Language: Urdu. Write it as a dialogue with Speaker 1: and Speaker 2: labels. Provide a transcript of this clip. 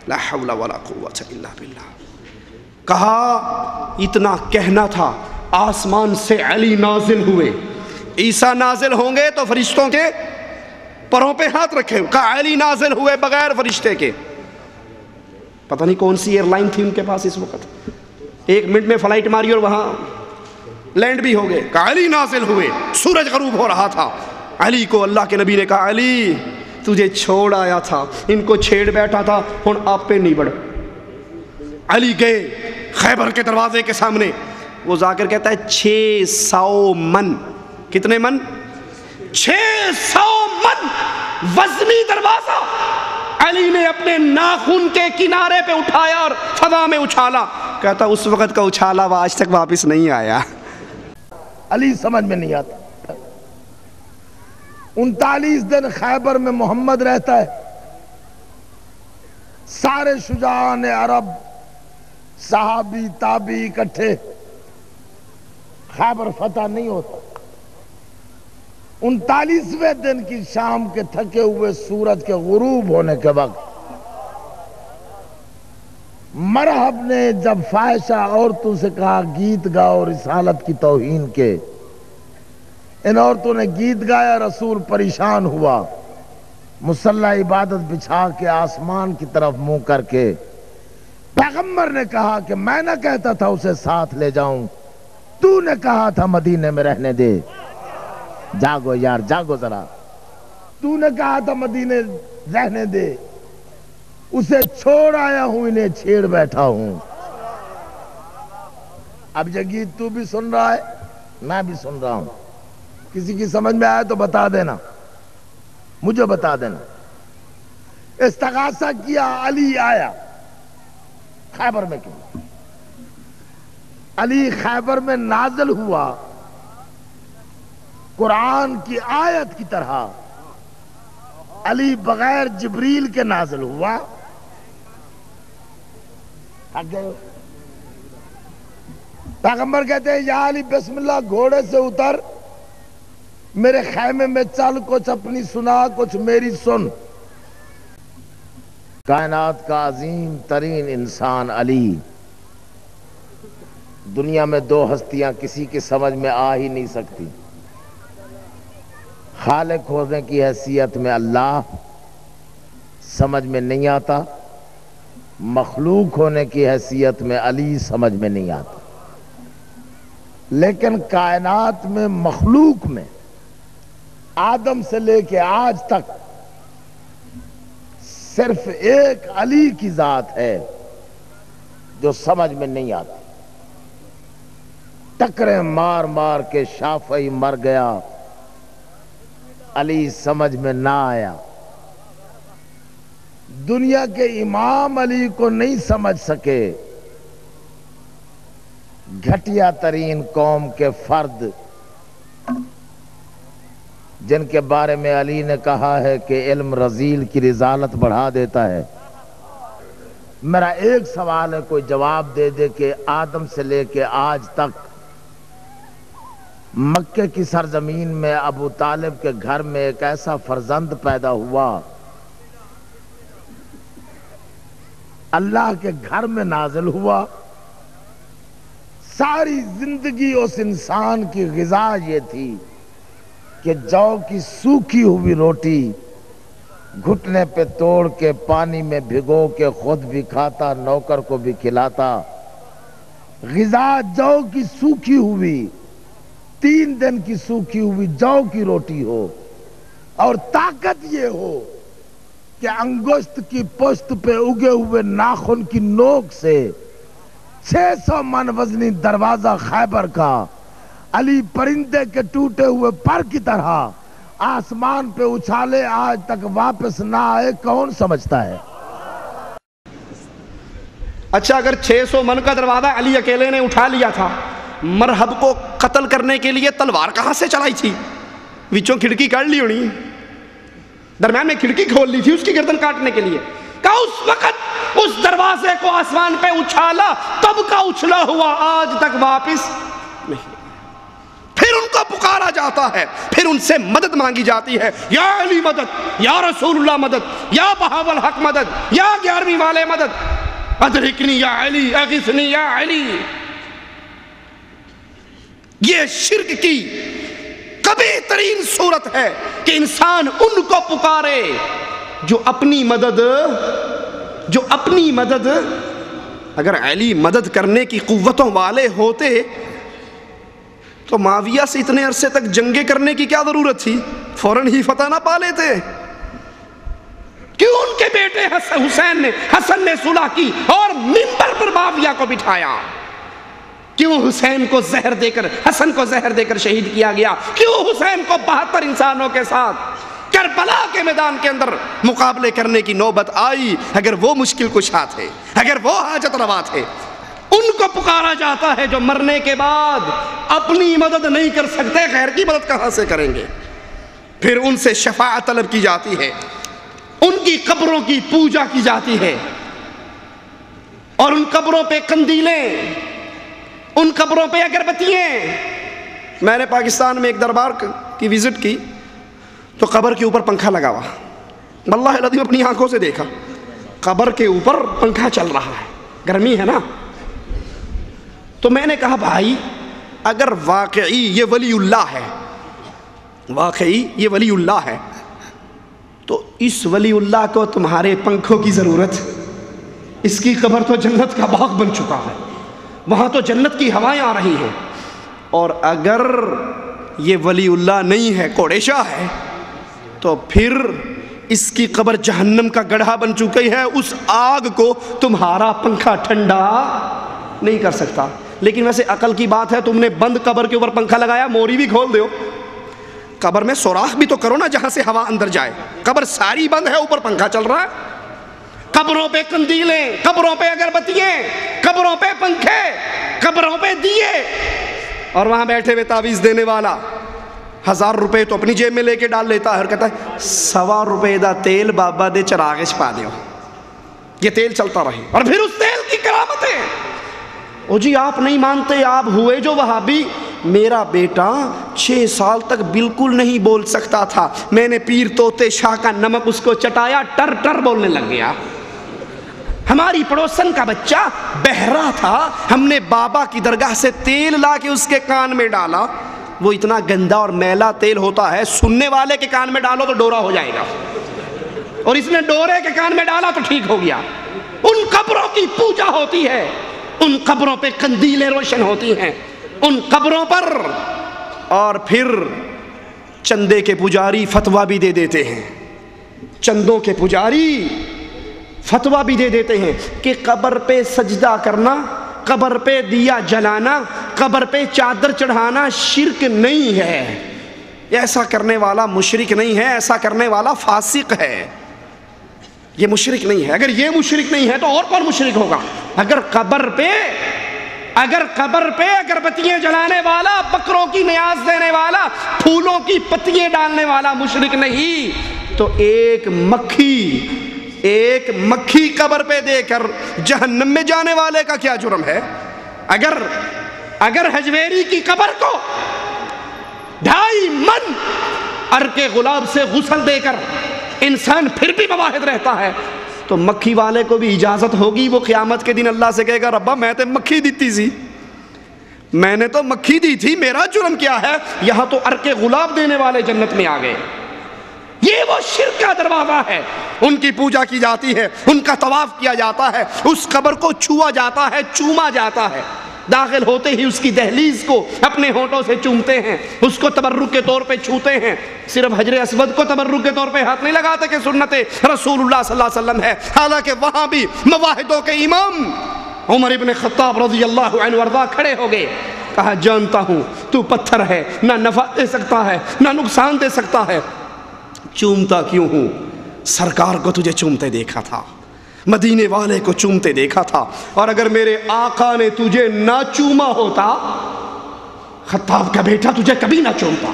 Speaker 1: لا حول ولا قوت الا باللہ. کہا اتنا کہنا تھا، آسمان سے علی نازل ہوئے. عیسیٰ نازل ہوں گے تو فرشتوں کے پروں پہ ہاتھ رکھے. کہا علی نازل ہوئے بغیر فرشتے کے. پتہ نہیں کون سی ایئر لائن تھی ان کے پاس اس وقت، 1 منٹ میں فلائٹ ماری اور وہاں لینڈ بھی ہو گئے. کہا علی نازل ہوئے. سورج غروب ہو رہا تھا. علی کو اللہ کے نبی نے کہا علی تجھے چھوڑ آیا تھا، ان کو چھیڑ بیٹھا تھا، ہن آپ پہ نہیں بڑھ. علی گئے خیبر کے دروازے کے سامنے. وہ جا کر کہتا ہے 600 من. کتنے من؟ 600 من وزنی دروازہ علی نے اپنے ناخن کے کنارے پہ اٹھایا اور فضا میں اچھالا. کہتا اس وقت کا اچھالا وہ آج تک واپس نہیں آیا.
Speaker 2: علی سمجھ میں نہیں آتا. 39 دن خیبر میں محمد رہتا ہے. سارے شجاعان عرب صحابی تابعی اکٹھے. خیبر فتح نہیں ہوتا. 39ویں دن کی شام کے تھکے ہوئے سورج کے غروب ہونے کے وقت مرحب نے جب فاحشہ عورتوں سے کہا گیت گاؤ رسالت کی توہین کے، ان عورتوں نے گیت گایا. رسول پریشان ہوا. مصلی عبادت بچھا کے آسمان کی طرف منہ کر کے پیغمبر نے کہا کہ میں نہ کہتا تھا اسے ساتھ لے جاؤں، تو نے کہا تھا مدینے میں رہنے دے. جاگو یار جاگو ذرا. تو نے کہا تھا مدینے رہنے دے، اسے چھوڑ آیا ہوں، انہیں چھیڑ بیٹھا ہوں. اب یہ گیت تو بھی سن رہا ہے، میں بھی سن رہا ہوں. کسی کی سمجھ میں آیا تو بتا دینا، مجھے بتا دینا. استغاثہ کیا. علی آیا. خیبر میں کیوں؟ علی خیبر میں نازل ہوا قرآن کی آیت کی طرح. علی بغیر جبریل کے نازل ہوا. تھک گئے ہو؟ پیغمبر کہتے ہیں یا علی بسم اللہ گھوڑے سے اتر، میرے خیمے میں چل، کچھ اپنی سنا کچھ میری سن. کائنات کا عظیم ترین انسان علی. دنیا میں 2 ہستیاں کسی کی سمجھ میں آ ہی نہیں سکتی. خالق ہونے کی حیثیت میں اللہ سمجھ میں نہیں آتا، مخلوق ہونے کی حیثیت میں علی سمجھ میں نہیں آتا. لیکن کائنات میں مخلوق میں آدم سے لے کے آج تک صرف ایک علی کی ذات ہے جو سمجھ میں نہیں آتی. ٹکریں مار مار کے شافعی مر گیا، علی سمجھ میں نہ آیا. دنیا کے امام علی کو نہیں سمجھ سکے. گھٹیا ترین قوم کے فرد جن کے بارے میں علی نے کہا ہے کہ علم رذیل کی رذالت بڑھا دیتا ہے. میرا ایک سوال ہے، کوئی جواب دے دے کہ آدم سے لے کے آج تک مکے کی سرزمین میں ابو طالب کے گھر میں ایک ایسا فرزند پیدا ہوا اللہ کے گھر میں نازل ہوا. ساری زندگی اس انسان کی غذا یہ تھی کہ جو کی سوکھی ہوئی روٹی گھٹنے پہ توڑ کے پانی میں بھگو کے خود بھی کھاتا، نوکر کو بھی کھلاتا. غذا جو کی سوکھی ہوئی، 3 دن کی سوکھی ہوئی جو کی روٹی ہو، اور طاقت یہ ہو کہ انگشت کی پشت پہ اگے ہوئے ناخن کی نوک سے 600 من وزنی دروازہ خیبر کا علی پرندے کے ٹوٹے ہوئے پر کی طرح آسمان پہ اچھالے، آج تک واپس نہ آئے. کون سمجھتا ہے؟
Speaker 1: اچھا اگر 600 من کا دروازہ علی اکیلے نے اٹھا لیا تھا، مرحب کو قتل کرنے کے لیے تلوار کہاں سے چلائی تھی؟ وچوں کھڑکی کاٹ لی ہونی، درمیان میں کھڑکی کھول لی تھی اس کی گردن کاٹنے کے لیے. کہا اس وقت اس دروازے کو آسمان پہ اچھالا، تب کا اچھلا ہوا آج تک واپس نہیں. پھر ان کو پکارا جاتا ہے، پھر ان سے مدد مانگی جاتی ہے، یا علی مدد، یا رسول اللہ مدد. یا بہاول الحق مدد، یا 11ویں والے مدد، ادرکنی یا علی، اغثنی یا علی۔ یہ شرک کی قبیح ترین صورت ہے کہ انسان ان کو پکارے جو اپنی مدد اگر علی مدد کرنے کی قوتوں والے ہوتے تو معاویہ سے اتنے عرصے تک جنگیں کرنے کی کیا ضرورت تھی؟ فوراً ہی فتح نہ پا لیتے؟ کیوں ان کے بیٹے حسن نے صلح کی اور منبر پر معاویہ کو بٹھایا؟ کیوں حسین کو زہر دے کر، حسن کو زہر دے کر شہید کیا گیا؟ کیوں حسین کو 72 انسانوں کے ساتھ کربلا کے میدان کے اندر مقابلے کرنے کی نوبت آئی؟ اگر وہ مشکل کشا تھے، اگر وہ حاجت روا تھے، ان کو پکارا جاتا ہے جو مرنے کے بعد اپنی مدد نہیں کر سکتے، غیر کی مدد کہاں سے کریں گے؟ پھر ان سے شفاعت طلب کی جاتی ہے، ان کی قبروں کی پوجا کی جاتی ہے، اور ان قبروں پہ قندیلیں، ان قبروں پہ اگربتیاں۔ میں نے پاکستان میں ایک دربار کی وزٹ کی تو قبر کے اوپر پنکھا لگا ہوا، واللہ العظیم اپنی آنکھوں سے دیکھا، قبر کے اوپر پنکھا چل رہا ہے، گرمی ہے نا۔ تو میں نے کہا بھائی اگر واقعی یہ ولی اللہ ہے، واقعی یہ ولی اللہ ہے، تو اس ولی اللہ کو تمہارے پنکھوں کی ضرورت؟ اس کی قبر تو جنت کا باغ بن چکا ہے، وہاں تو جنت کی ہوائیں آ رہی ہیں۔ اور اگر یہ ولی اللہ نہیں ہے، کوڑے شاہ ہے، تو پھر اس کی قبر جہنم کا گڑھا بن چکی ہے، اس آگ کو تمہارا پنکھا ٹھنڈا نہیں کر سکتا۔ لیکن ویسے عقل کی بات ہے، تم نے بند قبر کے اوپر پنکھا لگایا، موری بھی کھول دیو، قبر میں سوراخ بھی تو کرو نا جہاں سے ہوا اندر جائے۔ قبر ساری بند ہے، اوپر پنکھا چل رہا ہے، قبروں پہ قندیلیں، قبروں پہ اگربتیاں، قبروں پہ پنکھے، قبروں پہ دیے، اور وہاں بیٹھے ہوئے تعویذ دینے والا 1000 روپے تو اپنی جیب میں لے کے ڈال لیتا ہے اور کہتا ہے 100 روپے دا تیل بابا دے چراغ چ پا دیو، یہ تیل چلتا رہے۔ اور پھر اس تیل کی کرامتیں، او جی آپ نہیں مانتے، آپ ہوئے جو وہابی، میرا بیٹا 6 سال تک بالکل نہیں بول سکتا تھا، میں نے پیر طوطے شاہ کا نمک اس کو چٹایا، ٹر ٹر بولنے لگ گیا۔ ہماری پڑوسن کا بچہ بہرا تھا، ہم نے بابا کی درگاہ سے تیل لا کے اس کے کان میں ڈالا، وہ اتنا گندا اور میلا تیل ہوتا ہے، سننے والے کے کان میں ڈالو تو ڈورا ہو جائے گا، اور اس نے ڈورے کے کان میں ڈالا تو ٹھیک ہو گیا۔ ان قبروں کی پوجا ہوتی ہے، ان قبروں پہ قندیلیں روشن ہوتی ہیں، ان قبروں پر، اور پھر چندے کے پجاری فتویٰ بھی دے دیتے ہیں، چندوں کے پجاری فتویٰ بھی دے دیتے ہیں کہ قبر پہ سجدہ کرنا، قبر پہ دیا جلانا، قبر پہ چادر چڑھانا شرک نہیں ہے، ایسا کرنے والا مشرک نہیں ہے، ایسا کرنے والا فاسق ہے، یہ مشرک نہیں ہے۔ اگر یہ مشرک نہیں ہے تو اور کون مشرک ہوگا؟ اگر قبر پہ اگربتیاں جلانے والا، بکروں کی نیاز دینے والا، پھولوں کی پتیاں ڈالنے والا مشرک نہیں، تو ایک مکھی قبر پہ دے کر جہنم میں جانے والے کا کیا جرم ہے؟ اگر حجویری کی قبر کو 2.5 من عرق گلاب سے غسل دے کر انسان پھر بھی مواحد رہتا ہے، تو مکھی والے کو بھی اجازت ہوگی، وہ قیامت کے دن اللہ سے کہے گا ربا میں تے مکھی دیتی سی، میں نے تو مکھی دی تھی، میرا جرم کیا ہے؟ یہاں تو عرق گلاب دینے والے جنت میں آ گئے۔ یہ وہ شرک کا دروازہ ہے، ان کی پوجا کی جاتی ہے، ان کا طواف کیا جاتا ہے، اس قبر کو چھوا جاتا ہے، چوما جاتا ہے، داخل ہوتے ہی اس کی دہلیز کو اپنے ہونٹوں سے چومتے ہیں، اس کو تبرک کے طور پہ چھوتے ہیں۔ صرف حجر اسود کو تبرک کے طور پہ ہاتھ نہیں لگاتے کہ سنت رسول اللہ صلی اللہ علیہ وسلم ہے، حالانکہ وہاں بھی مواحدوں کے امام عمر ابن خطاب رضی اللہ عنہ وارضاہ کھڑے ہو گئے، کہا جانتا ہوں تو پتھر ہے، نہ نفع دے سکتا ہے نہ نقصان دے سکتا ہے، چومتا کیوں ہوں؟ سرکار کو تجھے چومتے دیکھا تھا، مدینے والے کو چومتے دیکھا تھا، اور اگر میرے آقا نے تجھے نہ چوما ہوتا، خطاب کا بیٹا تجھے کبھی نہ چومتا۔